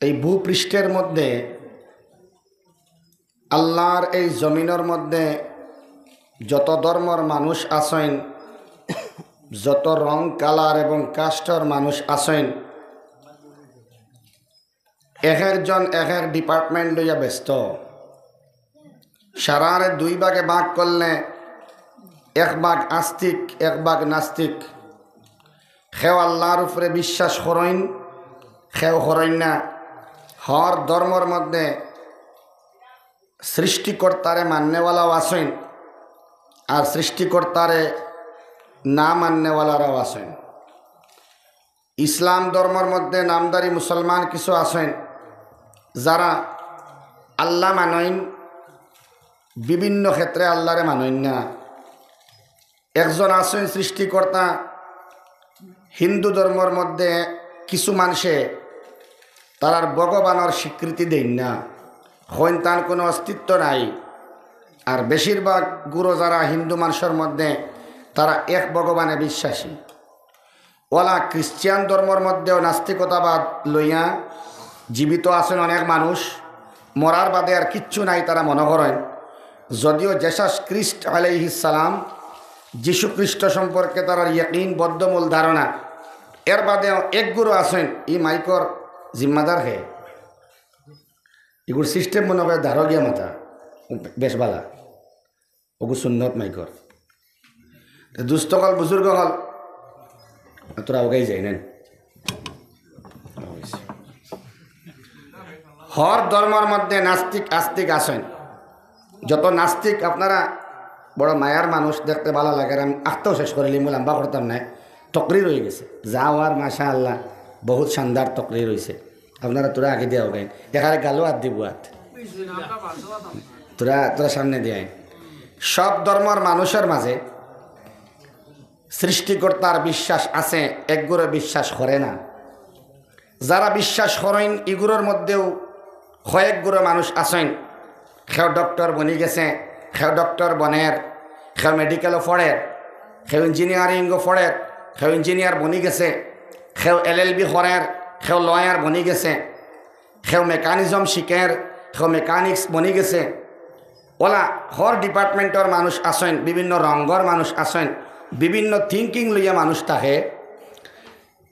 এই ভূপৃষ্ঠের মধ্যে আল্লাহর এই জমিনের মধ্যে যত ধর্মর মানুষ আছেন, যত রং কালার এবং কাস্টর মানুষ আছেন, এক একজন এক এক ডিপার্টমেন্ট লইয়া ব্যস্ত। সারারে দুই ভাগে ভাগ করলে এক ভাগ আস্তিক, এক ভাগ নাস্তিক। খেও আল্লাহর উপরে বিশ্বাস করেন, খেও করেন না। হর ধর্মর মধ্যে সৃষ্টিকর্তারে মাননেওয়ালাও আছেন, আর সৃষ্টিকর্তারে না মাননেওয়ালারাও আছেন। ইসলাম ধর্মের মধ্যে নামদারি মুসলমান কিছু আছেন যারা আল্লাহ মানেন, বিভিন্ন ক্ষেত্রে আল্লাহরে মানেন না। একজন আছেন সৃষ্টিকর্তা। হিন্দু ধর্মের মধ্যে কিছু মানুষে তারার ভগবানের স্বীকৃতি দেন না, হইন তার কোনো অস্তিত্ব নাই। আর বেশিরভাগ গুরু যারা হিন্দু মানুষের মধ্যে তারা এক ভগবানে বিশ্বাসী। ওলা খ্রিস্টান ধর্মের মধ্যেও নাস্তিকতাবাদ লইয়া জীবিত আছেন অনেক মানুষ। মরার বাদে আর কিচ্ছু নাই তারা মনে করেন। যদিও জেসাস খ্রিস্ট আলাইহিস সালাম, যীশু খ্রিস্ট সম্পর্কে তার ইয়াকিন বদ্ধমূল ধারণা। এর বাদেও এক গুরু আছেন, ই মাইকর জিম্মাদার হে, এগুলো সিস্টেম মনে করে ধারগিয়া মাথা বেশ বালা, ওগু সুন্নত মাইকর দুস্থ হল, বুজুর্গ হল, তোরা ওগাই যাই নেন। হর ধর্মের মধ্যে নাস্তিক আস্তিক আছেন। যত নাস্তিক আপনারা বড় মায়ার মানুষ, দেখতে ভালো লাগে। আমি আখতেও শেষ করে লিম, লম্বা করতাম না, তকরির হয়ে গেছে। যাও আর মাশা আল্লাহ বহুত শানদার তকরির রয়েছে। আপনারা তোরা আগে দেওয়া গাইন, এখানে গালো আর দিব হাত, তোরা তোরা সামনে দেয়। সব ধর্মের মানুষের মাঝে সৃষ্টিকর্তার বিশ্বাস আছে, একগুলো বিশ্বাস করে না। যারা বিশ্বাস করেন এগুলোর মধ্যেও কয়েকগুলো মানুষ আছেন। কেউ ডক্টর বনি গেছে, কেউ ডক্টর বনের, কেউ মেডিকেলও পড়ের, কেউ ইঞ্জিনিয়ারিংও পড়ের, কেউ ইঞ্জিনিয়ার বনি গেছে, কেউ LLB করের, কেউ লয়ার বনি গেছে, কেউ মেকানিজম শিখের, কেউ মেকানিক্স বনি গেছে। ওলা হর ডিপার্টমেন্টের মানুষ আছেন, বিভিন্ন রঙর মানুষ আছেন, বিভিন্ন থিঙ্কিং লইয়া মানুষ থাকে।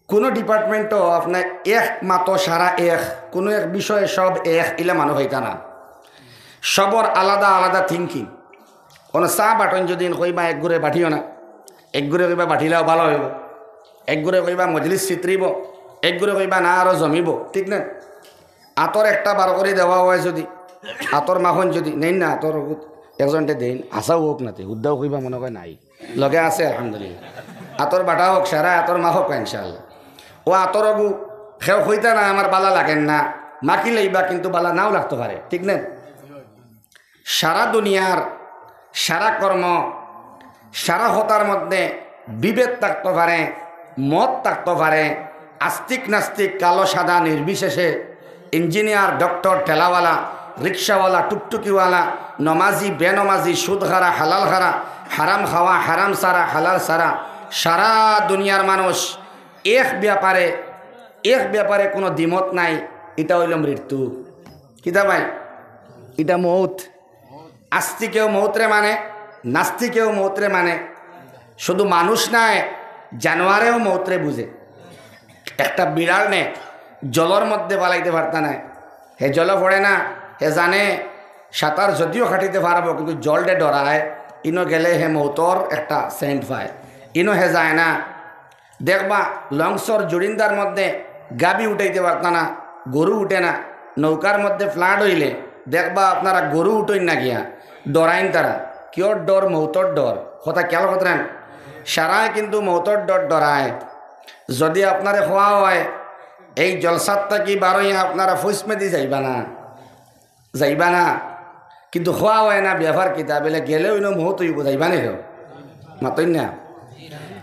কোনো ডিপার্টমেন্টও আপনার এক মাতো সারা এক, কোনো এক বিষয়ে সব এক ইলা মানুষ হইতা না। সবর আলাদা আলাদা থিঙ্কিং। কোনো চাহ বাটন যদি কইবা এক ঘুরে বাঠিও না, এক ঘুরে কইবা বাঠিলেও ভালো হইব, এক ঘুরে কইবা মজলিস চিত্রিব, এক ঘুরে কইবা না আরও জমিব, ঠিক না? আতর একটা বার করে দেওয়া হয় যদি, আতর মাখন যদি নেই না, আতর একজনটে দেন আশাও হোক নাতে, উদ্দাও কইবা মনে হয় নাই, লগে আছে আলহামদুলিল্লাহ। আতর বাটা হোক, সারা আতর মাহক ইনশাআল্লাহ। ও আতরগু সেও হইতা না আমার বালা লাগেন না, মাকি লইবা কিন্তু বালা নাও লাগতে পারে, ঠিক না? সারা দুনিয়ার সারা কর্ম, সারা হতার মধ্যে বিভেদ থাকতে পারে, মত থাকতে পারে, আস্তিক নাস্তিক, কালো সাদা নির্বিশেষে, ইঞ্জিনিয়ার, ডক্টর, ঠেলাওয়ালা, রিক্সাওয়ালা, টুকটুকিওয়ালা, নমাজি, বেনমাজি, সুদ খারা, হালাল খারা, হারাম খাওয়া, হারাম সারা, হালাল সারা, সারা দুনিয়ার মানুষ এক ব্যাপারে কোনো দ্বিমত নাই। এটা হইল মৃত্যু। কিতা ভাই? এটা মৌত। আস্তিকেও মৌতরে মানে, নাস্তিকেও মৌতরে মানে। শুধু মানুষ নাই, জানোয়ারেও মৌতরে বুঝে। একটা বিড়াল নে জলের মধ্যে পালাইতে পারতা না, হে জল পড়ে না, হে জানে সাঁতার যদিও খাটিতে পারবো, কিন্তু জলটে ডরায়। ইনো গেলে হে মৌতর একটা সেন্ট পায়, ইনো হে যায় না। দেখবা লংসর জুড়িন্দার মধ্যে গাবি উঠাইতে পারতা না, গরু উঠে না। নৌকার মধ্যে ফ্লাড হইলে দেখবা আপনারা গরু উঠেন না গিয়া, ডরাইন তারা। কিয়র ডর? মৌতর ডর। কথা খেয়াল করতেন, সারায় কিন্তু মৌতর ডর ডরায়। যদি আপনারে খোয়া হয় এই জলসাতটা কি বারোই আপনারা ফুসমেদি যাইবা না, কিন্তু খোয়া হয় না ব্যবহার কিতা বেলে গেলেও ইনো মৌ তৈব যাইবা নে মাতই না।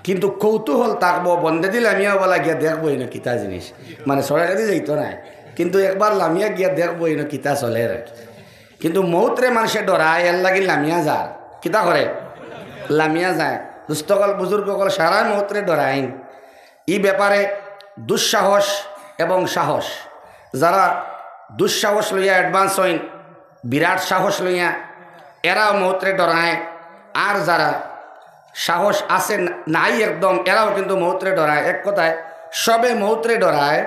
কিন্তু কৌতূহল থাকবো, বন্ধে দিলে আমিও বলা গিয়া দেখবো ইনো কিতা জিনিস, মানে সরকারি যাইতো না, কিন্তু একবার লামিয়া গিয়া দেখবো ইনো কিতা চলে। কিন্তু মৌতরে মানুষে ডরায়, এর লাগি লামিয়া যায়। কিতা করে? লামিয়া যায়। দুস্থকল বুজুর্গকল সারা মৌতরে ডরাইন। ই ব্যাপারে দুঃসাহস এবং সাহস যারা দুঃসাহস লইয়া অ্যাডভান্স হইন, বিরাট সাহস লইয়া, এরাও মৌতরে ডরায়। আর যারা সাহস আছে নাই একদম, এরাও কিন্তু মৌতরে ডরায়। এক কথায় সবে মৌতরে ডরায়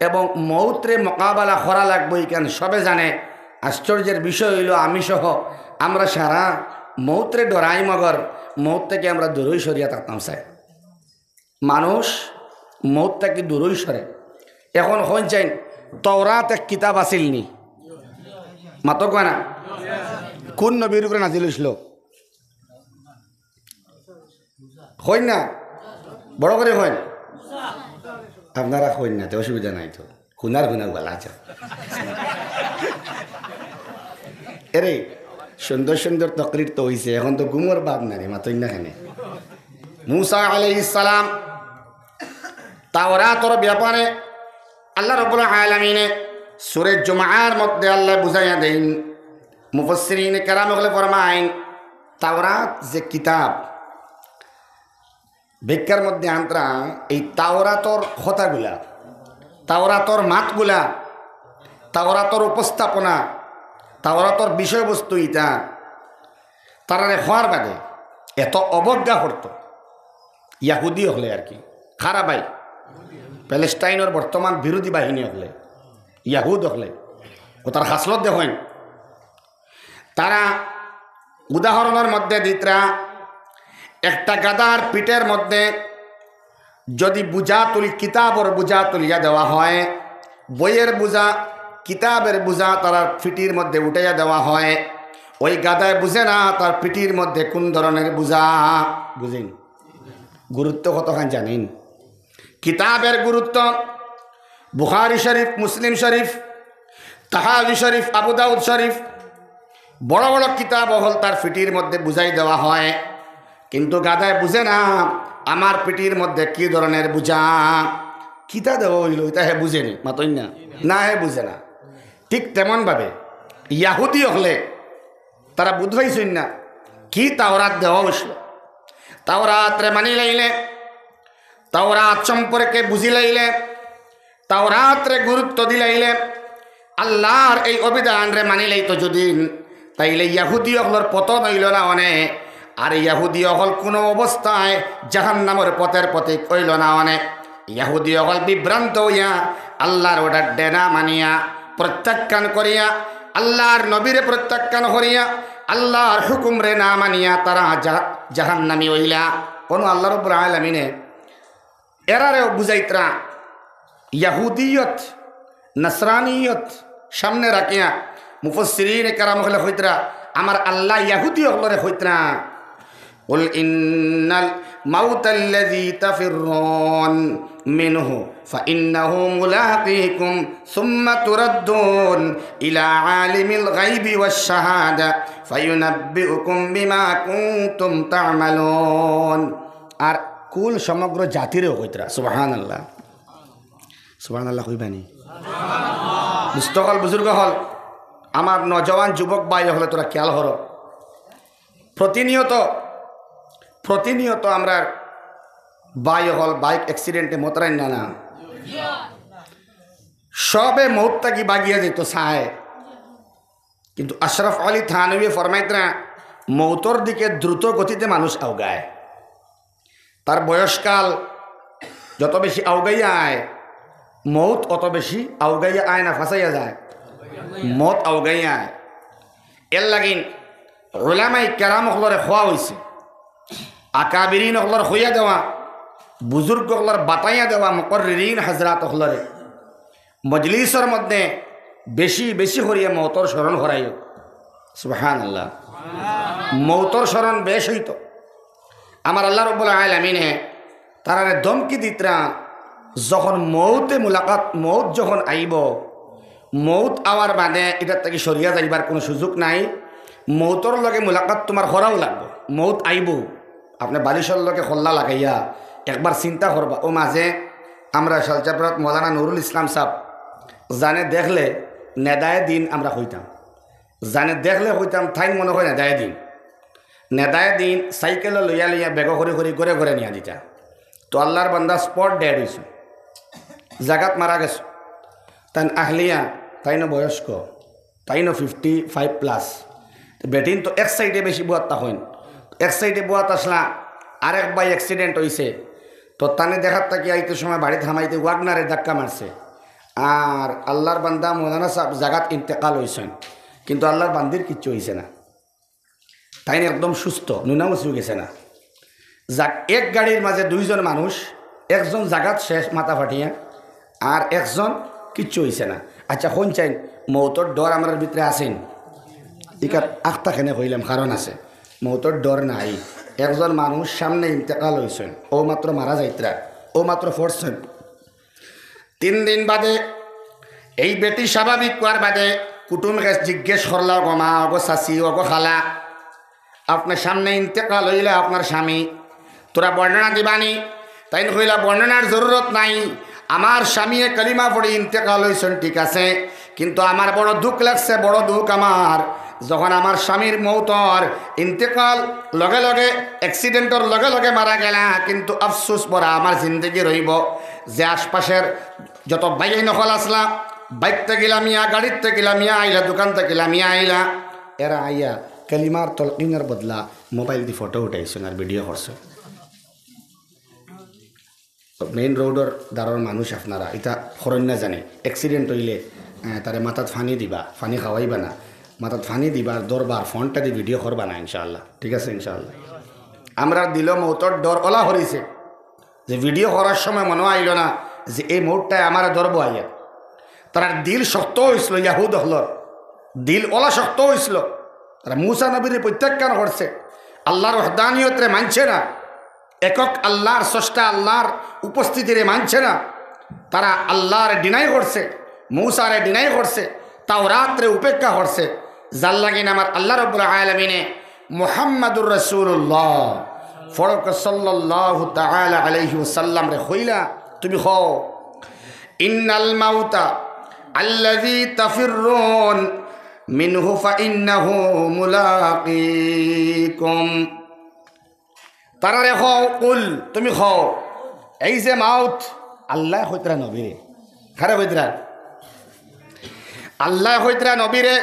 এবং মৌতরে মোকাবেলা করা লাগবেই কেন সবে জানে। আশ্চর্যের বিষয় হইল আমি সহ আমরা সারা মৌতরে ডরাই, মগর মৌত থেকে আমরা দূরই সরিয়া থাকতাম চাই। মানুষ মৌত থেকে দূরই সরে। এখন হন চাই তওরাত এক কিতাব আছিল নি? মাতো কয় না? কোন নবীর উপরে নাজিল হইছিল? হইন না? বড় করে হইন। আপনারা হইন না তো অসুবিধা নাই তো, খুনার গলা আছে। এরে সুন্দর সুন্দর তকরির তো হইছে, এখন তো গুমর বাদ না রে, মাতই না খানে। মুসা আলাইহিস সালাম তাওরাতের ব্যাপারে আল্লাহ রাব্বুল আলামিনে সূরা জুমার মধ্যে আল্লাহ বুঝাইয়া দেন। মুফাসসিরিন কেরাম ওগুলো ফরমাইন তাওরাত যে কিতাব, ভিক্ষার মধ্যে আন্তরা এই তাওরাতর কথাগুলা, তাওরাতর মাতগুলা, তাওরাতর উপস্থাপনা, তাওরাতর বিষয়বস্তু ইটা তারারে হওয়ার বাদে এত অবজ্ঞা করত ইয়াহুদি হলে আর কি, খারাপাই প্যালেস্টাইনের বর্তমান বিরোধী বাহিনী হলে, ইয়াহুদ হলে ও তার হাসলত দেখেন। তারা উদাহরণের মধ্যে দিতরা একটা গাদার পিঠের মধ্যে যদি বুঝা তুলি, কিতাবর বুঝা তুলিয়া দেওয়া হয়, বইয়ের বুঝা, কিতাবের বুঝা তার পিঠির মধ্যে উঠাইয়া দেওয়া হয়, ওই গাদায় বুঝে না তার পিঠির মধ্যে কোন ধরনের বুঝা। বুঝেন গুরুত্ব কতখান জানেন? কিতাবের গুরুত্ব বুখারী শরীফ, মুসলিম শরীফ, তাহাবি শরীফ, আবু দাউদ শরীফ, বড় বড় কিতাব হল তার পিঠির মধ্যে বুঝাই দেওয়া হয়, কিন্তু গাদায় বুঝে না আমার পিঠির মধ্যে কি ধরনের বুঝা। কিতা দেওয়া হইল এটা হে বুঝেনি, মাতই না, না হে বুঝে না। ঠিক তেমনভাবে ইয়াহুদি হলে তারা বুঝাইছেন না কি তাওরাত দেওয়া হয়েছিল। তাওরাতরে মানি লাইলে, তাওরাত সম্পর্কে বুঝি লাইলে, তাওরাতরে গুরুত্ব দিলাইলে, আল্লাহর এই অভিধান রে মানি লাইতো যদি, তাইলে ইয়াহুদি হলর পতন হইল না অনেক। আর ইয়াহুদি হল কোনো অবস্থায় জাহান্নামের পথের পথে কইল না অনেক। ইয়াহুদি হল বিভ্রান্ত হইয়া আল্লাহর ওটা ডেনা মানিয়া প্রত্যাখ্যান করিয়া, আল্লাহর নবীরে প্রত্যাখ্যান করিয়া, আল্লাহর হুকুম রে না মানিয়া তারা জাহান্নামী হইলা। কোনো আল্লাহ রাব্বুল আলামিনে এরারেও বুঝাইতরা ইয়াহুদিয়ত নসরানিয়ত সামনে রাখিয়া মুফাসসিরিন কেরাম হলে হইতরা আমার আল্লাহ ইয়াহুদি হলরে হইতরা কুল ইন্নাল মাউতাল্লাযী তাফিররুন মিনহু ফাইন্নাহু মুলাকীকুম সুম্মা তুরাদ্দুন ইলা আলিমিল গায়বি ওয়াশ শাহাদা ফায়ুনাব্বিউকুম বিমা কুনতুম তা'মালুন। আর কুল সমগ্র জাতিরও হইতরা। সুবহানাল্লাহ, সুবহানাল্লাহ কইবানি মুস্তকল বুজুর্গ হল আমার নজওয়ান যুবক ভাই হলে তোরা খেয়াল হর, প্রতিনিয়ত আমরা বাই হল বাইক অ্যাক্সিডেন্টে মতরাই না না সবে মৌতটা কি বাগিয়া যেত সায়। কিন্তু আশরাফ আলী থানভী ফরমাইতরা মৌতর দিকে দ্রুত গতিতে মানুষ আওগায়। তার বয়সকাল যত বেশি আওগাইয়া আয়, মৌত অত বেশি আওগাইয়া আয় না ফাঁসাইয়া যায়, মত আওগাইয়া আয়। এর লাগিন উলামায়ে কেরাম হলরে খোয়া হয়েছে, আকাবিরিন হলর হইয়া দেওয়া, বুজুর্গ হলর বাতাইয়া দেওয়া, মুকররিন হাজরাত হলরে মজলিসের মধ্যে বেশি বেশি করিয়া মৌতর স্মরণ করাইও। সুবহানাল্লাহ, মৌতর স্মরণ বেশ হইত। আমার আল্লাহ রাব্বুল আলামিনে তারারে ধমকি দিতরা যখন মৌতে মুলাকাত, মৌত যখন আইব, মৌত আওয়ার বাদে এটার থেকে সরিয়া যাইবার কোনো সুযোগ নাই। মৌতর লগে মুলাকাত তোমার করাও লাগবে। মৌত আইব, আপনি বালিশর লগে খল্লা লাগাইয়া একবার চিন্তা করবা। ও মাঝে আমরা শালচাপাড়াত মৌলানা নুরুল ইসলাম সাহ জানে দেখলে নেদায় দিন আমরা হইতাম, জানে দেখলে হইতাম ঠাইন মনে হয় নেদায় দিন। নেদায় দিন সাইকেলে লইয়া লইয়া বেগ করে করে ঘরে নিয়ে দিতা। তো আল্লাহর বান্দা স্পট ডেড হয়েছে, জাগাত মারা গেছে। তাই আহলিয়া তাইনো বয়স্ক তাইনো 55+। বেটিন তো এক সাইডে বেশি বুয়াত হইন, এক সাইডে বুয়াত আসলা আরেক বাই অ্যাক্সিডেন্ট হয়েছে, তো তানে দেখার তাকে আইতে সময় বাড়ি থামাইতে ওয়াগনারে ধাক্কা মারছে, আর আল্লাহর বান্দা মৌলানা সাহেব জাগাত ইন্তেকাল হয়েছেন, কিন্তু আল্লাহর বান্দির কিচ্ছু হয়েছে না, তাই একদম সুস্থ, নুনামুচু গেছে না। যাক, এক গাড়ির মাঝে দুইজন মানুষ, একজন জাগাত শেষ মাথা ফাটিয়া, আর একজন কিচ্ছু হয়েছে না। আচ্ছা কোন চাইন মৌতর ডর আমার ভিতরে আসেন, ইকার আখতাখানে কইলাম কারণ আছে, মৌতর ডর নাই। একজন মানুষ সামনে ইন্তেকাল হয়েছেন, ও মাত্র মারা যাইতরা, ও মাত্র ফোরছেন। 3 দিন বাদে এই বেটি স্বাভাবিক হওয়ার বাদে কুটুমকে জিজ্ঞেস করলা, গো মা, গো চাচি, ও গো খালা, আপনার সামনে ইন্তেকাল হইলে আপনার স্বামী, তোরা বর্ণনা দিবানি? তাই কইলা বর্ণনার জরুরত নাই, আমার স্বামীয়ে কালিমা পড়ে ইন্তেকাল হয়েছেন ঠিক আছে, কিন্তু আমার বড় দুঃখ লাগছে, বড় দুঃখ আমার, যখন আমার স্বামীর মৌতর ইন্তেকাল লগে লগে অ্যাক্সিডেন্টর লগে লগে মারা গেলা, কিন্তু আফসোস পড়া আমার জিন্দগি রইব যে আশপাশের যত বাইক নকল আসলা, বাইকতে গেলাম ইয়া, গাড়িতে গেলাম ইয়া আইলা, দোকানতে গেলাম ইয়া আইলা, এরা আইয়া কালিমার তলকিনের বদলা মোবাইল দিয়ে ফটো উঠাইছেন আর ভিডিও করছেন। মেইন রোডর দ্বারার মানুষ আপনারা এটা খরণ্যা জানে, অ্যাক্সিডেন্ট হইলে তারে মাথাত ফানি দিবা, ফানি খাওয়াইবা না, মাথাত ফানি দিবা, দরবার ফোনটা দিয়ে ভিডিও করবা না, ইনশাআল্লাহ ঠিক আছে। ইনশাআল্লাহ আমরা দিল মৌতর ডর ওলা হরিছে, যে ভিডিও করার সময় মনে আইল না যে এই মৌতটায় আমার ধরবো আইয়া, তার দিল শক্ত হয়েছিল, ইয়াহুদ হলর দিল ওলা শক্ত হয়েছিল, তারা মুসা নবীর প্রত্যাখ্যান করছে, আল্লাহর ওহদানিয়তরে মানছে না, একক আল্লাহর স্রষ্টা আল্লাহর উপস্থিতিরে মানছে না, তারা আল্লাহর ডিনাই করছে, মূসারে ডিনাই করছে, তাওরাতরে উপেক্ষা করছে। যার লাগিন আমার আল্লাহ রাব্বুল আলামিনে মুহাম্মাদুর রাসূলুল্লাহ ফরক সাল্লাল্লাহু তাআলা আলাইহি ওয়াসাল্লাম রে কইলা, তুমি হও ইন্নাল মাউতা আল্লাযী তাফিররুন মিনহু ফাইন্নাহু মুলাকীকুম। তারা রে হও, কুল তুমি হও, এই যে মাউত আল্লাহ হইতরা নবীরে, খারে হইতরা আল্লাহ হইতরা নবীরে,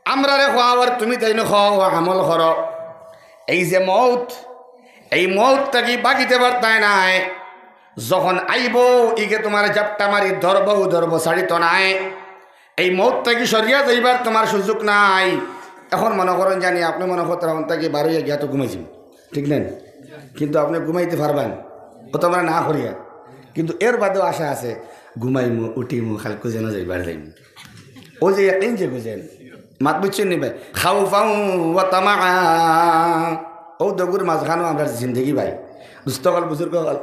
আমরা রে হওয়ার তুমি তাই হও আমল কর, এই যে মৌত, এই মৌতটা কি বাকিতে পারতায় নাই, যখন আইব ইকে তোমার জাপটা মারি ধরব ছাড়িত নাই, এই মৌতটা কি সরিয়া যাইবার তোমার সুযোগ নাই। এখন মনে করেন জানি আপনি মনে করতেন তাকে বারোইয়া গিয়া তো ঘুমাইছেন, ঠিক নেন, কিন্তু আপনি ঘুমাইতে পারবেন, ও তো আমরা না করিয়া, কিন্তু এর বাদেও আশা আছে ঘুমাইমু উঠিমু খালকু যেন যাইবার যাইম, ও যে একদিন যে বুঝেন মাত বুঝছেন নি ভাই, খাও পাও ও তামা, ও দগুর মাঝখানো আমরা জিন্দগি ভাই, দুস্থ হল বুজুর্গ হল,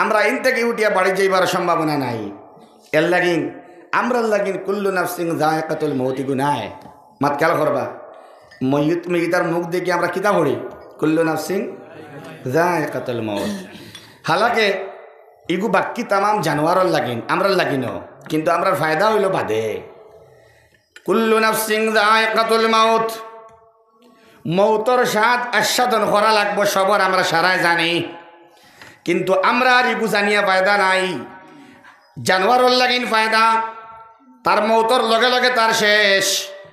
আমরা ইন থেকে উঠিয়া বাড়ি যাইবার সম্ভাবনা নাই। এর লাগিন আমরা লাগিন কুল্লু নাফসিন যায়কাতুল মৌতি গুনায়, মাত খেয়াল করবা, ময়ূত মেগিতার মুখ দেখে আমরা কিতা পড়ি, কুল্লু নাফসিন যায়কাতুল মৌত। হালাকে ইগু বাক্কি তামাম জানোয়ারর লাগিন আমরা লাগিন, কিন্তু আমরা ফায়দা হইল বাদে। কুল্লু নাফসিন যায়কাতুল মৌত, মৌতর স্বাদ আস্বাদন করা লাগবো সবার, আমরা সারাই জানি, কিন্তু আমরা আর ইগু জানিয়া ফায়দা নাই। জানোয়ারর লাগিন ফায়দা, তার মৌতর লগে লগে তার শেষ,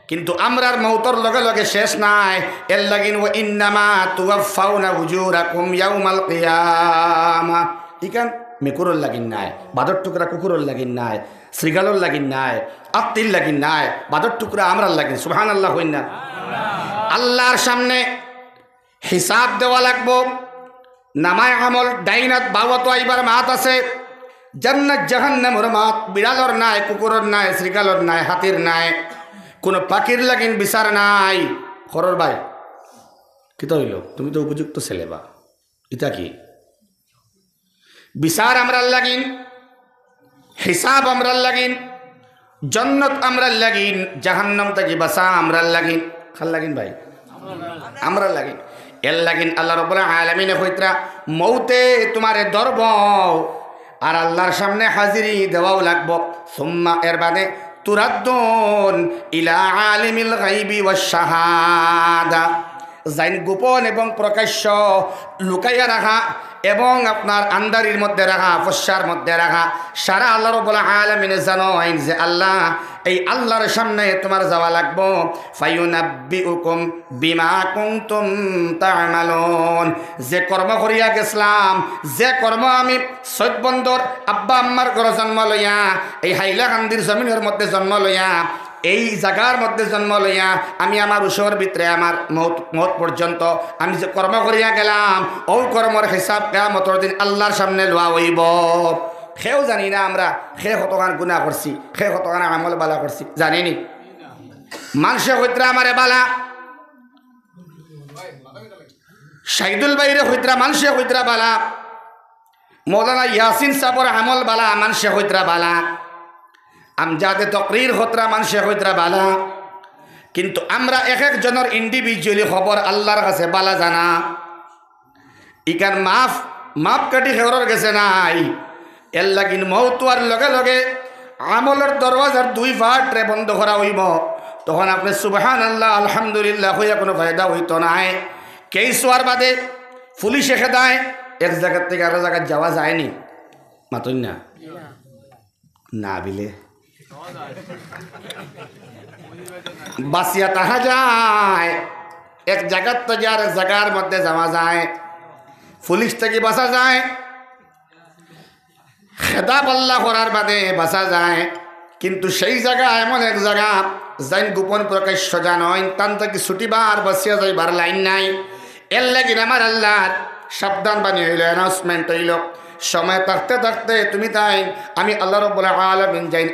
কিন্তু আমরার মৌতর লগে লগে শেষ নাই। এর লাগিন ও ইন্নামা তুওয়াফাউনা উজুরাকুম ইয়াউমাল কিয়ামা, ইকান মেকুরর লাগিন নাই, বাদর টুকরা কুকুরর লাগিন নাই, শ্রীগালর লাগিন নাই, আত্মীর লাগিন নাই, বাদর টুকরা আমরার লাগিন। সুবহানাল্লাহ হইন না? আল্লাহর সামনে হিসাব দেওয়া লাগবো, নামায় আমল ডাইনাত বাওয়াত আইবার মাত আছে, জান্নাত জাহান্নামের মাত, বিড়ালর নাই, কুকুরর নাই, শ্রীগালর নাই, হাতির নাই, কোনো পাখির লাগিন বিচার নাই। খরর ভাই কিতা হইল, তুমি তো উপযুক্ত ছেলে বা ইতা কি বিচার আমরার লাগিন, হিসাব আমরার লাগিন, জন্নত আমরার লাগিন, জাহান্নাম থেকে বাঁচা আমরার লাগিন, খাল লাগিন ভাই আমরার লাগিন। এর লাগিন আল্লাহ রাব্বুল আলামিন কইতরা মৌতে তোমারে ধরব আর আল্লাহর সামনে হাজিরি দেওয়াও লাগবো, সুম্মা এর বাদে তুরাদ্দুন ইলা আলিমিল গায়বি ওয়াশ শাহাদা, জাইন গোপন এবং প্রকাশ্য লুকাইয়া রাখা এবং আপনার আন্দারির মধ্যে রাখা, ফস্যার মধ্যে রাখা, সারা আল্লাহ রাব্বুল আলামিনে জানো আইন যে আল্লাহ এই আল্লাহর সামনে তোমার যাওয়া লাগবো। ফায়ুনাব্বিউকুম বিমা কুনতুম তা'মালুন, যে কর্ম করিয়া গেছলাম, যে কর্ম আমি সৈয়দ বন্দর আব্বা আম্মার ঘরে জন্ম লইয়া, এই হাইলাকান্দির জমিনের মধ্যে জন্ম লইয়া, এই জায়গার মধ্যে জন্ম লইয়া আমি আমার উসর ভিতরে আমার মত পর্যন্ত আমি যে কর্ম করিয়া গেলাম, ও কর্মর হিসাব কিয়ামতের দিন আল্লাহর সামনে লওয়া হইব। সেও জানি না আমরা সে কতখান গুনাহ করছি, সে কতখান আমল বালা করছি জানিনি। মানুষে হইতরা আমারে বালা, শাহিদুল বাইরে হইতরা মানুষে হইতরা বালা, মৌলানা ইয়াসিন সাহর আমল বালা মানুষে হইতরা বালা, আমজাদে তকরির হতরা মানুষে হইতরা বালা। কিন্তু আমরা এক একজনের ইন্ডিভিজুয়ালি খবর আল্লাহর কাছে বালা জানা। ইকান মাপ কাটি হেওয়ার গেছে নাই, এর লাগিন মৌতুয়ার লগে লগে আমলের দরওয়াজার দুই ফাটরে বন্ধ করা হইব। তখন আপনি সুবহানাল্লাহ আলহামদুলিল্লাহ হইয়া কোনো ফায়দা হইতো নাই। কেই সোয়ার বাদে পুলিশে খেদায় এক জায়গার থেকে আরো জায়গায় যাওয়া যায়নি, মাতুন না না বিলে বাসিয়া তাহা যায়, এক জায়গার তো যার জায়গার মধ্যে যাওয়া যায়, পুলিশ থেকে বাঁচা যায়, খেদা পাল্লা করার বাদে বাঁচা যায়। কিন্তু সেই জায়গা এমন এক জায়গা যাইন গোপন প্রকাশ্য জানই তান থেকে ছুটিবার বাঁচিয়া যাইবার লাইন নাই। এর লাগিন আমার আল্লাহর সাবধান বাণী হইল, অ্যানাউন্সমেন্ট হইল, সময় থাকতে থাকতে তুমি তাই আমি আল্লাহ রাব্বুল আলামিন যাইন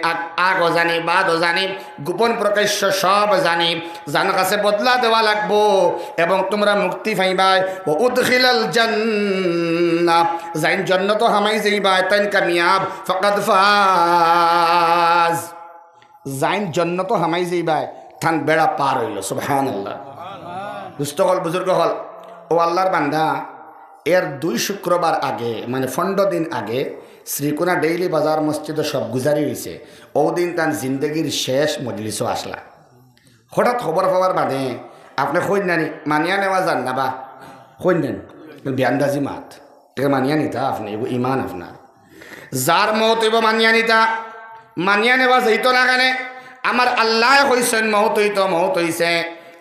আগও জানি বাদও জানি, গোপন প্রকাশ্য সব জানি, জানার কাছে বদলা দেওয়া লাগবো এবং তোমরা মুক্তি পাইবাই। ও উদখিলাল জান্নাহ, যাইন জান্নাত হামাই যাইবাই তাইন কামিয়াব ফাকাদ ফাজ, যাইন জান্নাত হামাই যাইবাই থান বেড়া পার হইল। সুবহানাল্লাহ। দুস্থ হল বুজুর্গ হল ও আল্লাহর বান্দা, এর 2 শুক্রবার আগে মানে 15 দিন আগে শ্রীকোনা ডেইলি বাজার মসজিদে সব গুজারি হয়েছে। ওদিন তার জিন্দগির শেষ মজলিসও আসলা। হঠাৎ খবর পাওয়ার বাদে আপনি কইন নানি মানিয়া নেওয়া যান না বা কইন নেন বিয়ান্দাজি মাত এটা মানিয়া নিতা আপনি এগো ইমান আপনার যার মত এব মানিয়া নিতা মানিয়া নেওয়া যাইতো না কেন? আমার আল্লাহ কইছেন মহত হইতো মহত হইছে,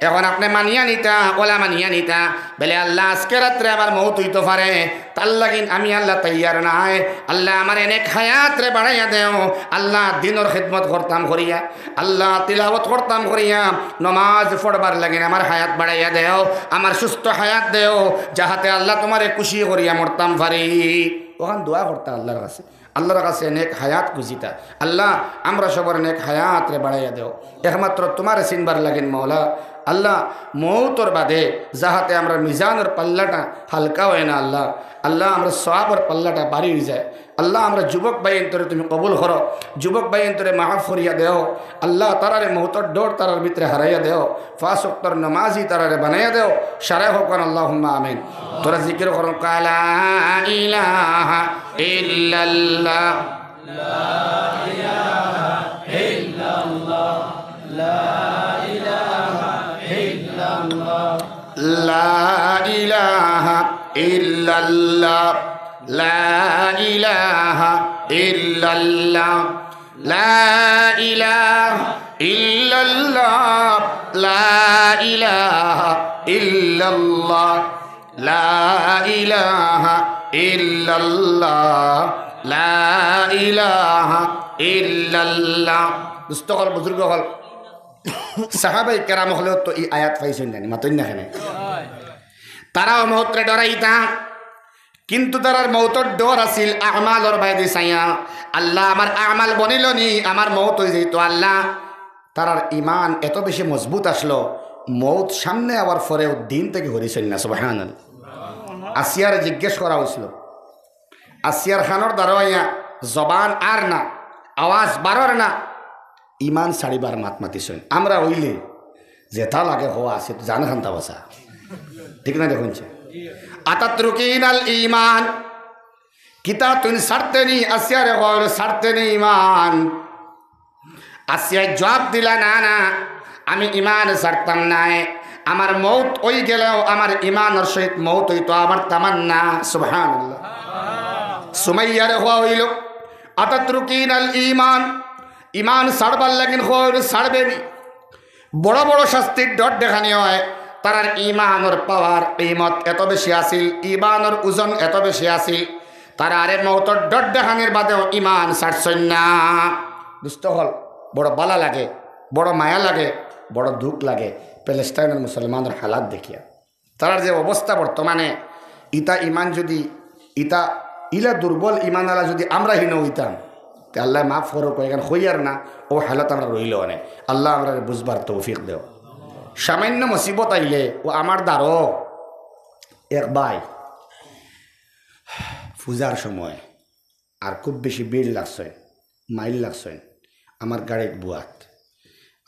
এখন আপনি মানিয়া নিতা ওলা মানিয়া নিতা বলে আল্লাহ আজকে রাত্রে আমার মৌত হইতে পারে, তার লাগিন আমি আল্লাহ তৈয়ার নাই। আল্লাহ আমার অনেক হায়াতরে বাড়াইয়া দেও, আল্লাহ দিনের খিদমত করতাম করিয়া, আল্লাহ তিলাওয়াত করতাম করিয়া, নমাজ পড়বার লাগিন আমার হায়াত বাড়াইয়া দেও, আমার সুস্থ হায়াত দেও, যাহাতে আল্লাহ তোমারে খুশি করিয়া মরতাম পারি। ওখান দোয়া করতা আল্লাহর কাছে, আল্লাহর কাছে নেক হায়াত খুঁজিতা, আল্লাহ আমরা সবার নেক হায়াতরে বাড়াইয়া দেও, একমাত্র তোমার চিনবার লাগেন মৌলা। আল্লাহ মৌতর বাদে যাহাতে আমরা মিজানের পাল্লাটা হালকা হয় না, আল্লাহ আল্লাহ আমরা সওয়াবের পাল্লাটা বাড়ি হয়ে যায়। আল্লাহ আমরা যুবক ভাইয়ের তোরে তুমি কবুল করো, যুবক ভাইয়ের তোরে মাফ করিয়া দেও, আল্লাহ তারারে মৌতর ডোর তারার ভিতরে হারাইয়া দেও, 5 ওয়াক্তের নামাজি তারারে বানাইয়া দেও, সারাই হোক আল্লাহুম্মা আমিন। তোরা জিকির করো লা ইলাহা ইল্লাল্লাহ লা ইলাহা ইল্লাল্লাহ লা লা ইলাহা ইল্লাল্লাহ লা ইলাহা ইল্লাল্লাহ লা ইলাহা ইল্লাল্লাহ লা ইলাহা ইল্লাল্লাহ লা ইলাহা ইল্লাল্লাহ লা ইলাহা ইল্লাল্লাহ। দুস্থ হল বুজুর্গ হল সাহাবাই কেরাম হলেও তো এই আয়াত পাইছেন জানি মাতই না কেন? তারাও মৌতরে ডরাইতা, কিন্তু তারার মৌতর ডর আছিল আমালর বাইরে চাইয়া, আল্লাহ আমার আমাল বনিল নি আমার মৌত হয়ে যেত। আল্লাহ তারার ইমান এত বেশি মজবুত আসলো, মৌত সামনে আবার পরেও দিন থেকে হরিছেন না। সুবহানাল্লাহ। আসিয়ার জিজ্ঞেস করা হয়েছিল, আসিয়ার খানোর দাঁড়াইয়া জবান আর না, আওয়াজ বাড়ার না, ইমান ছাড়িবার মাত মাতিছেন। আমরা হইলে যেটা লাগে হওয়া আছে তো জান খান্তা বসা, ঠিক না? দেখুন আতাতরুকিন আল ইমান, কিতা তুই ছাড়তে নি? আসিয়ারে হল ছাড়তে নি ইমান। আসিয়া জবাব দিলা না না আমি ইমান ছাড়তাম নাই, আমার মৌত ওই গেলেও আমার ইমানের সহিত মৌত হইতো আমার তামান্না। সুবহানাল্লাহ। সুমাইয়ার হওয়া হইল আতাতরুকিনাল ঈমান, ইমান ছাড়বার লাগিন হইল ছাড়বেনি। বড় বড় শাস্তির ডর দেখানি হয়, তার ইমানের পাওয়ার কিমত এত বেশি আসিল, ইমানের ওজন এত বেশি আসিল, তারা আরে মৌতর ডর দেখানির বাদেও ইমান ছাড়ছেন না। দুষ্ট হল বড় বালা লাগে, বড় মায়া লাগে, বড় দুঃখ লাগে প্যালেস্টাইনের মুসলমানের হালাত দেখিয়া। তার যে অবস্থা বর্তমানে, ইতা ইমান যদি ইতা ইলা দুর্বল ইমান আলা যদি আমরা হীন হইতাম, আল্লাহ মাফ করো এখানে হইয়ার না ও হালত আমরা রইল অনেক। আল্লাহ আমরা বুঝবার তৌফিক দেও। সামান্য মুসিবত আইলে ও আমার দ্বারো এক ভাই পূজার সময় আর খুব বেশি ভিড় লাগছে, মাইল লাগছে আমার গাড়ির বুয়াত,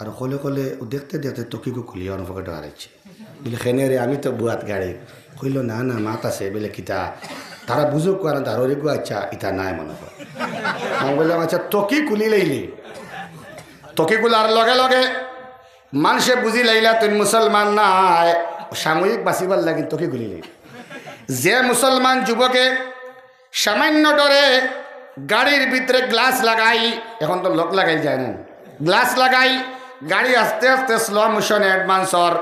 আর কলে কলে দেখতে দেখতে তকিকে খুলিয়া অনুপকেট হারাইছে বলে খেনে রে আমি তো বুয়াত গাড়ি কইল না না মাত আছে বলে কিতা তারা বুঝুক আর দারোরে গো আচ্ছা ইতা নাই মনে হয়। আমি বললাম আচ্ছা তকি খুলি লাইলি, তকি খুলার লগে লগে মানুষে বুঝি লাইলা তুমি মুসলমান নাই, সাময়িক বাঁচিবার লাগি তকি খুলি লাইলি। যে মুসলমান যুবকে সামান্য ডরে গাড়ির ভিতরে গ্লাস লাগাই, এখন তো লক লাগাই যায় না, গ্লাস লাগাই গাড়ি আস্তে আস্তে স্লো মোশন অ্যাডভান্সর,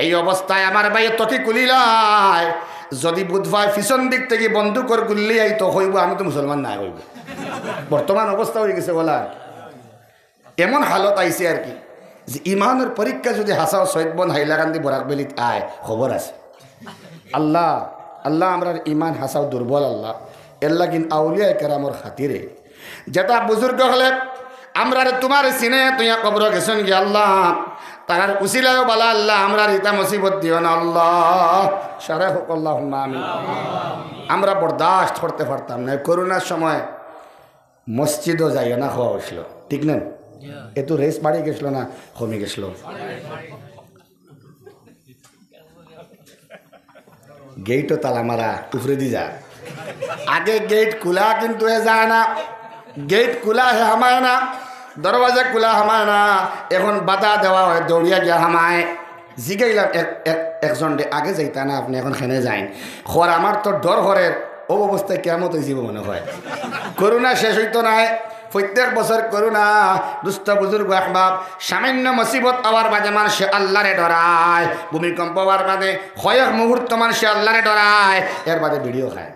এই অবস্থায় আমার ভাই তকি কুলিলাই যদি বুধবার পিছন দিক থেকে বন্দুকর গুল্লি আই তো হইব আমি তো মুসলমান না হইব। বর্তমান অবস্থা হয়ে গেছে বলা, এমন হালত আইছে আর কি যে ইমানের পরীক্ষা যদি হাসাও সৈয়দবন হাইলাকান্দি বরাকবেলিত আয় খবর আছে। আল্লাহ আল্লাহ আমরার ইমান হাসাও দুর্বল আল্লাহ এল্লা কিন আউলিয়া কেরামর খাতিরে যেটা বুজুর্গ হলে আমরা তোমার সিনে তুই কবর গেছেন কি আল্লাহ তার উসিলাও বলা আল্লাহ আমরা ইতা মুসিবত দিও না আল্লাহ সারা হোক আল্লাহ আমিন। আমরা বরদাস্ত করতে পারতাম না, করোনার সময় মসজিদও যাইও না খাওয়া হয়েছিল, ঠিক না? এতো রেস বাড়ি গেছিল না কমে গেছিল? গেটও তালা মারা উফরে দি যা, আগে গেট খোলা কিন্তু এ যায় না, গেট খোলা হে হামায় না, দরওয়াজা খোলা হামায় না, এখন বাধা দেওয়া হয় দৌড়িয়া গিয়া হামায়। জিগাইলাম একজন আগে যাইতা না আপনি এখন খেনে যাইন খর, আমার তো ডর ঘরের ও অবস্থায় কেমন হয়েছিল মনে হয়। করোনা শেষ হইতো নাই, প্রত্যেক বছর করোনা দুস্থ বুজুর্গ আহবাব সামান্য মুসিবত আওয়ার বাদে মানুষে আল্লাহরে ডরায়, ভূমিকম্প হওয়ার বাদে কয়েক মুহূর্ত মানুষে আল্লাহরে ডরায়, এর বাদে ভিডিও খায়।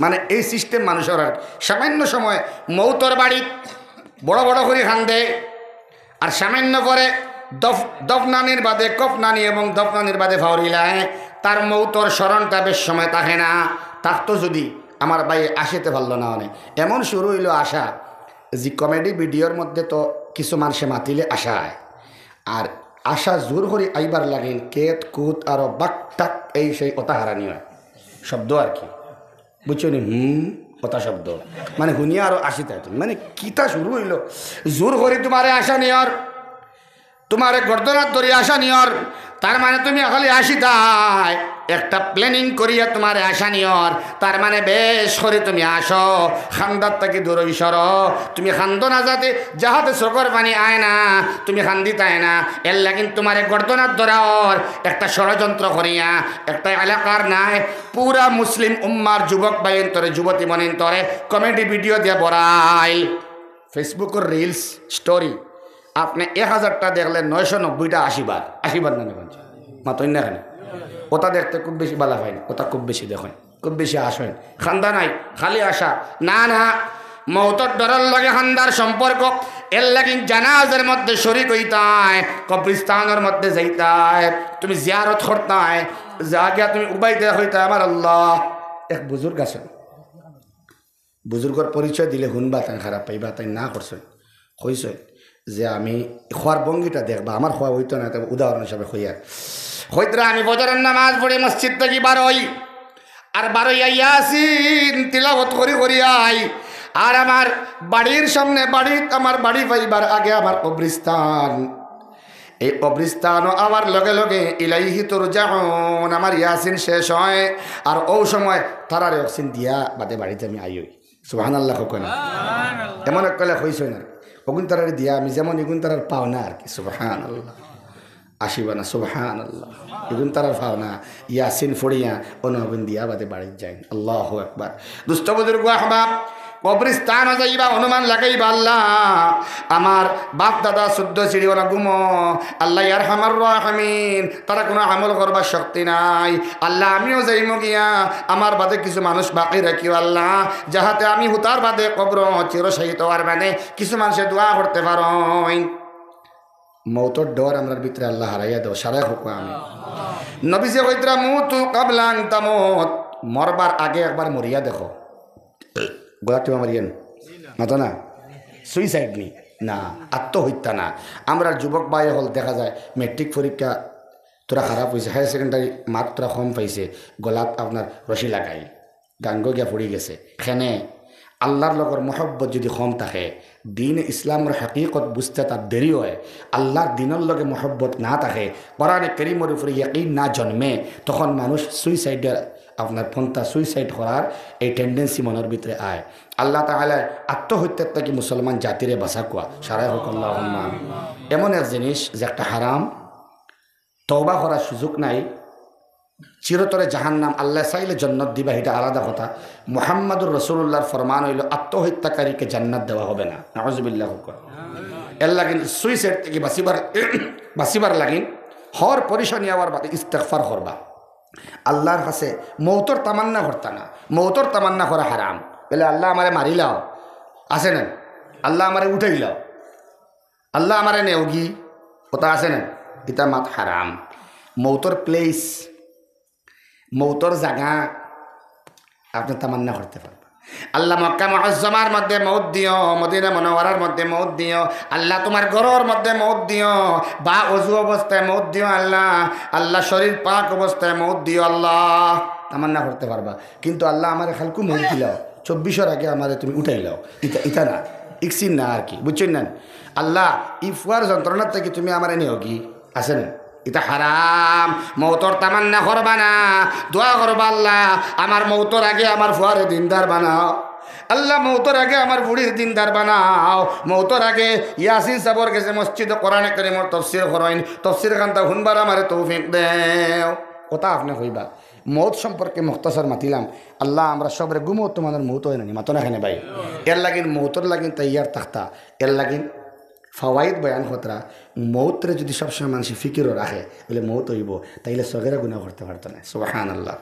মানে এই সিস্টেম মানুষের সামান্য সময় মৌতর বাড়ি বড় বড় করে খান্দে, আর সামান্য করে দফনানির বাদে কফনানি এবং দফনানির বাদে ফাউরিলায়, তার মৌতর স্মরণটা বেশ সময় থাকে না। থাকতো যদি আমার ভাই আসিতে পারলো না, অনেক এমন শুরু হইল আশা যে কমেডি ভিডিওর মধ্যে তো কিছু মানুষে মাতিলে আশায়, আর আশা জোর করে আইবার লাগেন কেত কুত আরো বাক টাক এই সেই কথা হারানি হয় শব্দ আর কি, বুঝছো নি? কথা শব্দ মানে শুনিয়া আরো আসিতে, মানে কিতা শুরু হইল জোর করে তোমারে আশা নিয়র, তোমারে গর্দনার ধরে আশা নিয়র, তার মানে তুমি খালি আসিতাই একটা প্ল্যানিং করিয়া তোমার আশা নিয়র, তার মানে বেশ করে তুমি আসো খান্দার থেকে দূরই সর, তুমি খান্দো না যাতে যাহাতে চোখের পানি আয় না, তুমি খান্দিতায় না, এর লাগিন তোমার গর্দনার ধরার একটা ষড়যন্ত্র করিয়া একটা এলাকার নাই পুরা মুসলিম উম্মার যুবক বাইন তরে যুবতী মনিন তরে কমেডি ভিডিও দিয়ে বড়াই, ফেসবুকের রিলস স্টোরি আপনি 1000টা দেখলে 990টা আশিবার না নেবেন মাতই না কেন? ওটা দেখতে খুব বেশি বালা হয় না, ওটা খুব বেশি দেখেন, খুব বেশি আসেন, খান্দা নাই খালি আশা না না। মৌতর ডরার লাগে খান্দার সম্পর্ক, এর লাগিন জানাজের মধ্যে শরীক হইতায়, কবরিস্তানের মধ্যে যাইতায়, তুমি জিয়ারত করতায়, যা গিয়া তুমি উবাইতে হইতায়। আমার আল্লাহ এক বুজুর্গ আছেন, বুজুর্গর পরিচয় দিলে শুনবা তাই খারাপ পাইবা, তাই না করছেন কইছে যে আমি খোয়ার ভঙ্গিটা দেখবা, আমার খোয়া হইতো না, তবে উদাহরণ হিসাবে হইয়া হইতরা আমি বজরের নামাজ পড়ি মসজিদ থেকে বারোই, আর বারোই ইয়াসিন তিলাওয়াত করি আই, আর আমার বাড়ির সামনে আমার বাড়ি পাইবার আগে আমার কবরিস্তান, এই কবরিস্তানও আমার লগে লগে ইলাইহি তুরজাউন আমার ইয়াসিন শেষ হয়, আর ও সময় তারারে অক্সিন দিয়া বাদে বাড়িতে আমি আই হই। সুবহানাল্লাহ কইনা এমন এক কলে হইছে না, ওগুন তারারে দিয়া আমি যেমন এগুন তারার পাও না আর কি। সুবহানাল্লাহ। আসিবা না সুবহানাল্লাহ এগুন তারা ফাও না ইয়াসিন ফড়িয়া অনুবিন দিয়া বাদে বাড়ি যায় আল্লাহু আকবার দুষ্ট বুজুর্গ আহবাব কবরস্থান যাইবা অনুমান লাগাইবা আল্লাহ আমার বাপ দাদা শুদ্ধ সিঁড়িওয়ালা গুমো আল্লাহ ইয়ারহামার রাহিমিন তারা কোনো আমল করবার শক্তি নাই আল্লাহ আমিও যাইম গিয়া আমার বাদে কিছু মানুষ বাকি রাখিও আল্লাহ যাহাতে আমি হুতার বাদে কবর চিরশায়িত হওয়ার মানে কিছু মানুষের দোয়া করতে পারো মৌতর ডর আমরার ভিতরে আল্লাহ হারাইয়া দাও সারাই হোক আমি নবীজি কইতরা মুতু ক্বাবলা আন তামুত মরবার আগে একবার মরিয়া দেখো গোলাটি মারিয়েন মাতো না সুইসাইড নি না আত্মহত্যা না আমরা যুবক ভাই হল দেখা যায় মেট্রিক পরীক্ষা তোরা খারাপ হয়েছে হায়ার সেকেন্ডারি মার্ক তোরা কম পাইছে গলাত আপনার রশি লাগাই গাঙ্গ গিয়া পড়ি গেছে খেনে আল্লাহর লগর মহব্বত যদি কম থাকে দিন ইসলামের হাকিকত বুঝতে তার দেরি হয় আল্লাহর দিনের লগে মহব্বত না থাকে কোরআনে কারীমের উপরে ইয়াকিন না জন্মে তখন মানুষ সুইসাইডের আপনার ফোনটা সুইসাইড করার এই টেন্ডেন্সি মনের ভিতরে আয় আল্লাহ তাআলা আত্মহত্যার থেকে মুসলমান জাতিরে বাঁচা কোয়া সারাই হোক আল্লাহুম্মা আমিন এমন এক জিনিস যে একটা হারাম তওবা করার সুযোগ নাই চিরতরে জাহান্নাম আল্লাহ চাইলে জান্নাত দিবা এটা আলাদা কথা মুহাম্মাদুর রাসূলুল্লাহর ফরমান হইল আত্মহত্যাকারীকে জান্নাত দেওয়া হবে না নাউযুবিল্লাহ এর লাগিন সুইসাইড থেকে বাঁচিবার লাগিন হর পরিশানি আবার ইস্তেগফার করবা আল্লাহর কাছে মৌতর তামান্না করতা না মৌতর তামান্না করা হারাম বলে আল্লাহ আমারে মারিলাও আছে না আল্লাহ আমারে উঠাইলাও আল্লাহ আমারে নেওগি ওটা আছে না এটা মাত হারাম মৌতর প্লেস মৌতর জায়গা আপনি তামান্না করতে পারবেন আল্লাহ মক্কা মুআজ্জামার মধ্যে মউত দিও মদিনা মুনাওয়ারার মধ্যে মউত দিও আল্লাহ তোমার ঘরের মধ্যে মউত দিও বা ওযু অবস্থায় মউত দিও আল্লাহ আল্লাহ শরীর পাক অবস্থায় মউত দিও আল্লাহ তামান্না করতে পারবা কিন্তু আল্লাহ আমার খালকু মউত দিলাও 24 আগে আমারে তুমি উঠাইলাও এটা না ইকসিন না আর কি বুঝছেন না আল্লাহ ইফওয়ার যন্ত্রণা থেকে তুমি আমারে নিও কি আছে না এটা হারাম মৌতর তামান্না করবা না দোয়া করবা আল্লাহ আমার মৌতর আগে আমার ফুয়ারে দিনদার বানাও আল্লাহ মৌতর আগে আমার বুড়ির দিনদার বানাও মৌতর আগে ইয়াসিন সাবর গেছে মসজিদে কোরআনে কারীমের তাফসীর করেন তাফসীর খানটা শুনবার আমারে তৌফিক দেও কথা আপনি কইবা মৌত সম্পর্কে মুখতাসার মাতিলাম আল্লাহ আমরা সবরে গুমো তোমাদের মৌত হয় না মাতো না খানে ভাই এর লাগিন মৌতর লাগিন তৈয়ার থাকতা এর লাগিন ফাওয়াইদ বয়ান হতরা মৌতরে যদি সবসময় মানুষ ফিকিরও রাখে বলে মৌত হইব তাইলে সগেরা গুনাহ করতে পারতো না সুবহানাল্লাহ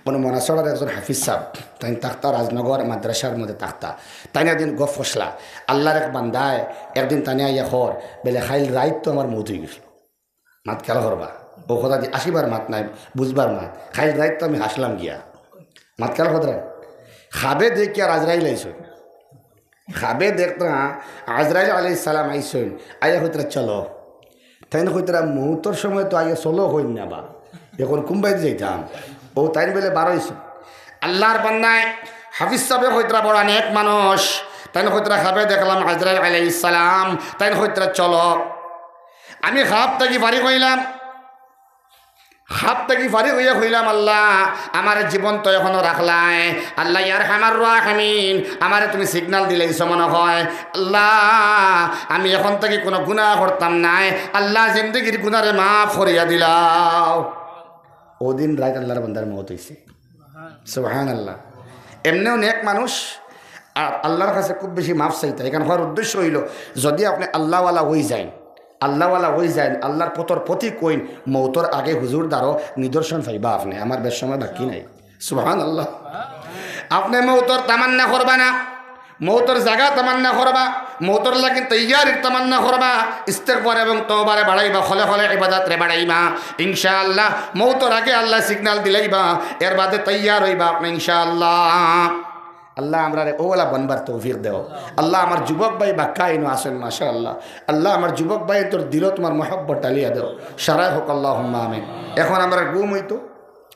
কোনো মনাসড়ার একজন হাফিজ সাহেব তাই তাক্তা রাজনগর মাদ্রাসার মধ্যে তাক্তা তাই একদিন গফ ফসলা আল্লাহর এক বান্দায় একদিন তানিয়া ইয়া খর বেলে খাইল রাইত তো আমার মৌত হয়ে গেছিল মাত খেলা করবা ও কথা দিয়ে আসিবার মাত নাই বুঝবার মাত খাইল রাইত তো আমি হাসলাম গিয়া মাত খেলা খদরা খাবে দেখি আর আজরাইল আইসো খাবে দেখতা আজরাইল আলাইহিস সালাম আইসইন আইয়া হইতরা চলো তাই না হইতরা মুহূর্তর সময় তো আইয়া চলো হইন না বা এখন কুম্বাইতে যাইতাম ও তাই বলে বারোইছ আল্লাহর বান্দায় হাফিজ সাহেব হইতরা বড় অনেক মানুষ তাই না হইতরা খাবে দেখলাম আজরাইল আলাইহিস সালাম তাই না হইতরা চলো আমি খাপ থাকি বাড়ি কইলাম হাত থেকে ফারি হইয়া হইলাম আল্লাহ আমার জীবন তো এখনো রাখলাই আল্লাহ ইয়ারহামার রাহিমিন আমারে তুমি সিগন্যাল দিলেইছ মনে হয় আল্লাহ আমি এখন থেকে কোনো গুনাহ করতাম নাই আল্লাহ জিন্দগির গুনারে মাফ করিয়া দিলাও ওদিন রাত আল্লাহর বান্দার মওত হইছে সুবহানাল্লাহ এমনিও নেক মানুষ আর আল্লাহর কাছে খুব বেশি মাফ চাইতে এখানে হওয়ার উদ্দেশ্য হইল যদি আপনি আল্লাহওয়ালা হয়ে যায় আল্লাহওয়ালা হয়ে যায় আল্লাহর পতর প্রতি কইন মৌতর আগে হুজুর দ্বারো নিদর্শন পাইবা আপনি আমার বেশ সময় বাকি নাই সুবহানাল্লাহ আপনি মৌতর তামান্না করবা না মৌতর জায়গা তামান্না করবা মৌতর লাগিন তৈয়ারির তামান্না করবা ইস্তেগফার এবং তওবারে বাড়াইবা খলে খলে ইবাদতরে বাড়াইবা ইনশাআল্লাহ মৌতর আগে আল্লাহ সিগন্যাল দিলাইবা এর বাদে তৈয়ার হইবা আপনি ইনশাআল্লাহ আল্লাহ আমরা ওলা বনবার তৌফিক দেও আল্লাহ আমার যুবক ভাই বাক্কাইনো আসেন মাশাআল্লাহ আল্লাহ আমার যুবক ভাই তোর দিল তোমার মহব্বত ডালিয়া দেও সারাই হোক আল্লাহুম্মা আমিন এখন আমরা ঘুম হইতো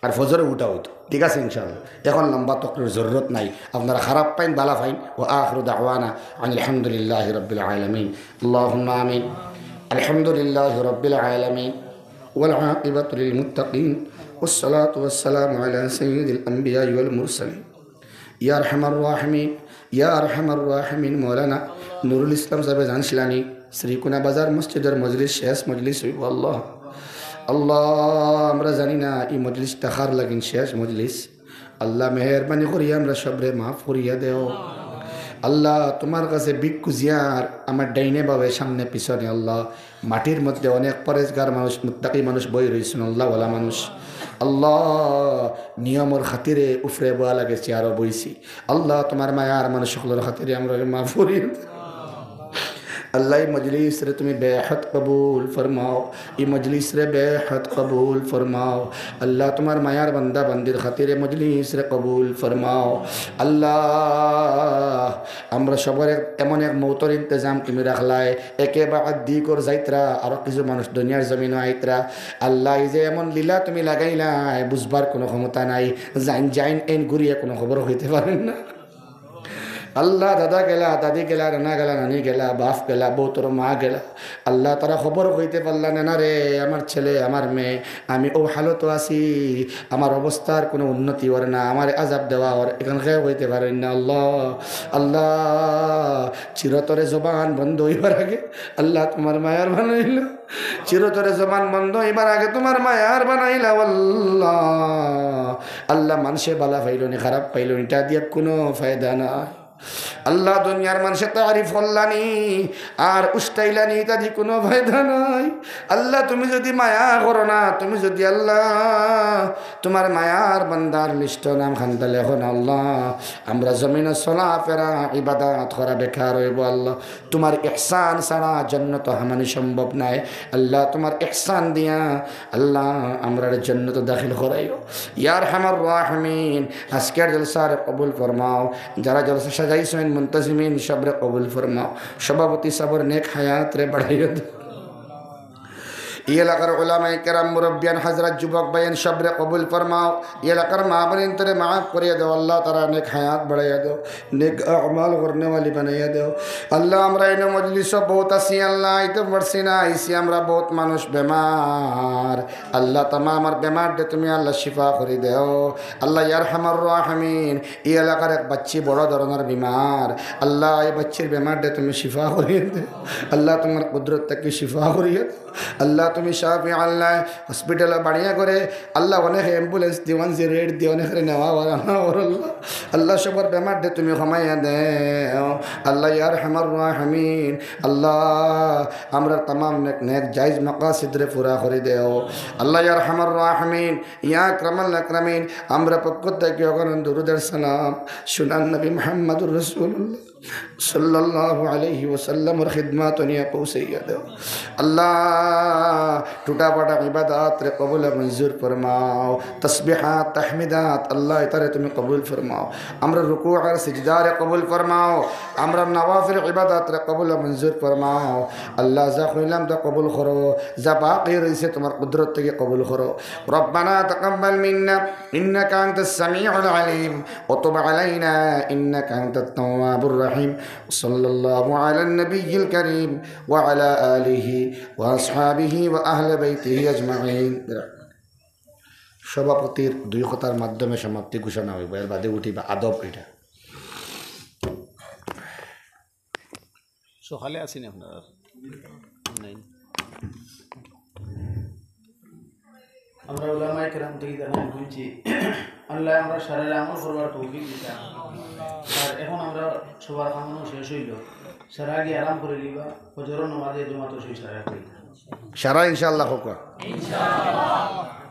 আর ফজরে উঠা হইতো ঠিক আছে ইনশাআল্লাহ এখন লম্বা তকরির জরুরত নাই আপনারা খারাপ পাইন বালা পাইন ও আখিরু দাওয়ানা আলহামদুলিল্লাহি রাব্বিল আলামিন আল্লাহুম্মা আমিন আলহামদুলিল্লাহি রাব্বিল আলামিন ওয়াল আকিবাতু লিল মুত্তাকিন والصلاة والسلام على سيد الأنبياء والمرسلين يا أرحم الراحمين يا أرحم الراحمين مولانا নুরুল ইসলাম সাহেব জানছিলানি শ্রীকুনা বাজার মসজিদের মজলিস শেষ মজলিস হইব আল্লাহ আল্লাহ আমরা জানি না এই মজলিস দেখার লাগিন শেষ মজলিস আল্লাহ মেহরবানি করিয়া আমরা সবরে মাফ করিয়া দেও আল্লাহ তোমার কাছে ভিক্ষু জিয়ার আমার ডাইনে বাবে সামনে পিছনে আল্লাহ মাটির মধ্যে অনেক পরেজগার মানুষ মুত্তাকি মানুষ বই রয়েছেন আল্লাহওয়ালা মানুষ আল্লাহ নিয়মর খাতিরে উফরে বয়া লাগে চেয়ারও বইছি আল্লাহ তোমার মায়ার মানুষ সকলের খাতিরে আমরা মাফ করিয়া अल्लाह मजलिस रे तुम्हें बेहद कबूल फरमाओ ये मजलिस रे बेहद कबूल फरमाओ अल्लाह तुम्हार मायार बंदा बंदिर खातिर मजलिस रे कबूल फरमाओ अल्लाह আমরা সবার এমন এক মৌতর ইন্তজাম তুমি রাখলাই একে বাদ দি কর যাইত্রা আর কিছু মানুষ দুনিয়ার জমিন আইত্রা আল্লাহ এই যে এমন লীলা তুমি লাগাইলাই বুঝবার কোনো ক্ষমতা নাই জাইন জাইন এন ঘুরিয়ে কোনো খবর হইতে পারেন না আল্লাহ দাদা গেলা দাদি গেলা রানা গেলা নানি গেলা বাপ গেলা বউ তোর মা গেলা আল্লাহ তারা খবর কইতে পারলা না রে আমার ছেলে আমার মেয়ে আমি ও হালত আছি আমার অবস্থার কোনো উন্নতি ওর না আমার আজাব দেওয়া ওর এখানকার হইতে পারেন না আল্লাহ আল্লাহ চিরতরে জবান বন্ধ হইবার আগে আল্লাহ তোমার মায়ার বানাইল চিরতরে জবান বন্ধ হইবার আগে তোমার মায়ার বানাইলা আল্লাহ আল্লাহ মানুষে বালা পাইল নি খারাপ পাইল এটা দিয়ে কোনো ফায়দা না আল্লাহ দুনিয়ার মানুষের তারিফ করলানি আর উস্তাইলানি ইত্যাদি কোনো ফায়দা নাই আল্লাহ তুমি যদি মায়া করো না তুমি যদি আল্লাহ তোমার মায়ার বান্দার লিস্ট নাম খান্তা লেখো না আল্লাহ আমরা জমিনে চলা ফেরা ইবাদত করা বেকার হইব আল্লাহ তোমার ইহসান ছাড়া জান্নাত হামানি সম্ভব নাই আল্লাহ তোমার ইহসান দিয়া আল্লাহ আমরা জান্নাত দাখিল করাইও ইয়া আরহামার রাহিমিন আজকের জলসার কবুল ফরমাও যারা জলসা সাজাইছেন মুনতাজিমিন সবরে কবুল ফরমাও সভাপতি সবর নেক হায়াত রে বাড়াইও ये एलाकार उलामाए केराम मुरब्बियान हजरत जुबक बयान शब्र कबूल फरमाओ ये एलाकार माबरिन तेरे माफ़ करिए दो अल्लाह तारा नेक हयात बढ़ाया दो नेक अमाल करने वाली बनाया दो अल्लाह हमरा इन मजलिसो बहुत आसी अल्लाह इत वर्षिना इसी हमरा बहुत मानुष बेमार अल्लाह तमाम और बेमार दे तुम्हें अल्लाह शिफा करी दो अल्लाह यरहमर राहिमीन ये एलाकार एक बच्ची बड़ा धरनर बीमार अल्लाह ये बच्ची बेमार दे तुम्हें शिफा करी दे अल्लाह तुम्हारी कुदरत तक की शिफा करिए अल्लाह তুমি শাফি আল্লাহ হসপিটালে বাড়িয়া করে আল্লাহ অনেক অ্যাম্বুলেন্স দিওয়ান যে রেট দিয়ে অনেক নেওয়া আল্লাহ আল্লাহ সবার বেমার দে তুমি ক্ষমাইয়া দে আল্লাহ ইয়ার হামার রাহিমিন আল্লাহ আমরা तमाम নেক জায়েজ মাকাসিদ রে পুরা করে দেও আল্লাহ ইয়ার হামার রাহিমিন ইয়া আকরামাল আকরামিন আমরা পক্ষ থেকে অগণন দরুদ আর সালাম সুনান নবী মুহাম্মদুর রাসূলুল্লাহ सल्लल्लाहु अलैहि वसल्लम और खिदमत उन्हें पहुँचैया दो अल्लाह टूटा पटा इबादत रे कबूल मंजूर फरमाओ तस्बीहात तहमीदात अल्लाह तारे तुम्हें कबूल फरमाओ अमरा रुकू और सिजदा रे कबूल फरमाओ अमरा नवाफिल इबादत रे कबूल मंजूर फरमाओ अल्लाह जा खुलम तो कबूल करो जा बाकी से तुम्हारी कुदरत के कबूल करो रब्बना तक़ब्बल मिन्ना इन्नका अंतस समीउल अलीम व तुब अलैना इन्नका अंतत तव्वाबुर रहीम सल्लल्लाहु अला नबिय्यिल करीम व अला आलिहि व আসহাবিহি व আহলে বাইতিহি আজমাইন সভাপতির দুই কথার মাধ্যমে সমাপ্তি ঘোষণা হইব এর বাদে উঠিবা আদব এটা সকালে আসেন আপনারা নাই আমরা উলামায়ে কেরাম থেকে জানাই বুঝছি আল্লাহ আমরা সারা আমল করবার তৌফিক দিতা আর এখন আমরা সবার কামনা শেষ হইল সারা আগে আরাম করে লিবা ফজর নামাজে জমাত শেষ সারা করি সারা ইনশাআল্লাহ হোক ইনশাআল্লাহ